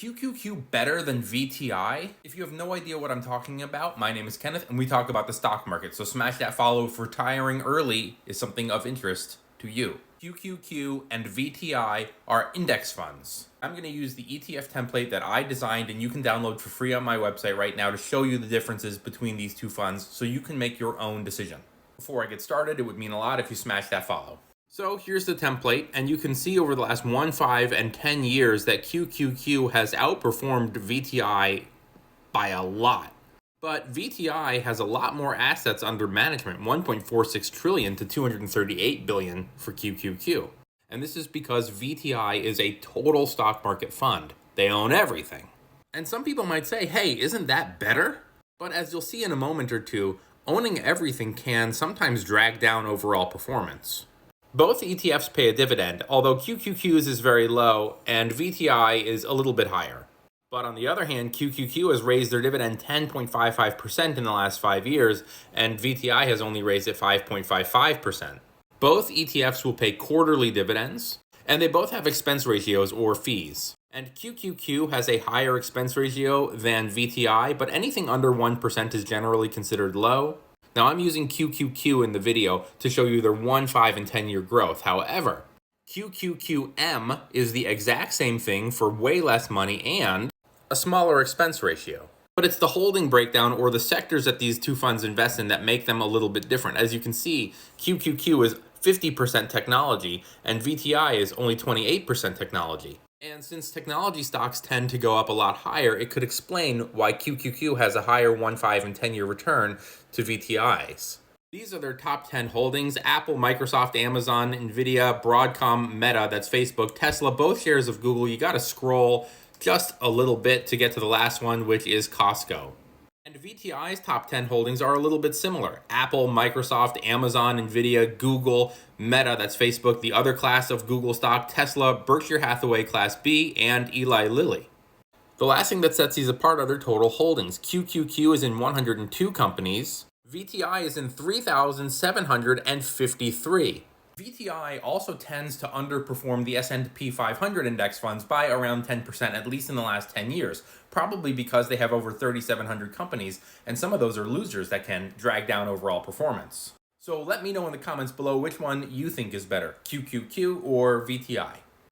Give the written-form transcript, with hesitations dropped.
QQQ better than VTI? If you have no idea what I'm talking about, my name is Kenneth and we talk about the stock market. So smash that follow if retiring early is something of interest to you. QQQ and VTI are index funds. I'm going to use the ETF template that I designed and you can download for free on my website right now to show you the differences between these two funds so you can make your own decision. Before I get started, it would mean a lot if you smash that follow. So here's the template, and you can see over the last 1, 5, and 10 years that QQQ has outperformed VTI by a lot. But VTI has a lot more assets under management, 1.46 trillion to 238 billion for QQQ. And this is because VTI is a total stock market fund. They own everything. And some people might say, hey, isn't that better? But as you'll see in a moment or two, owning everything can sometimes drag down overall performance. Both ETFs pay a dividend, although QQQ's is very low and VTI is a little bit higher. But on the other hand, QQQ has raised their dividend 10.55% in the last 5 years, and VTI has only raised it 5.55%. Both ETFs will pay quarterly dividends, and they both have expense ratios or fees. And QQQ has a higher expense ratio than VTI, but anything under 1% is generally considered low. Now I'm using QQQ in the video to show you their 1, 5, and 10-year growth. However, QQQM is the exact same thing for way less money and a smaller expense ratio. But it's the holding breakdown or the sectors that these two funds invest in that make them a little bit different. As you can see, QQQ is 50% technology and VTI is only 28% technology. And since technology stocks tend to go up a lot higher, it could explain why QQQ has a higher 1, 5, and 10-year return to VTI's. These are their top 10 holdings: Apple, Microsoft, Amazon, Nvidia, Broadcom, Meta, that's Facebook, Tesla, both shares of Google. You gotta scroll just a little bit to get to the last one, which is Costco. And VTI's top 10 holdings are a little bit similar: Apple, Microsoft, Amazon, Nvidia, Google, Meta, that's Facebook, the other class of Google stock, Tesla, Berkshire Hathaway Class B, and Eli Lilly. The last thing that sets these apart are their total holdings. QQQ is in 102 companies. VTI is in 3,753. VTI also tends to underperform the S&P 500 index funds by around 10%, at least in the last 10 years, probably because they have over 3,700 companies, and some of those are losers that can drag down overall performance. So let me know in the comments below which one you think is better, QQQ or VTI.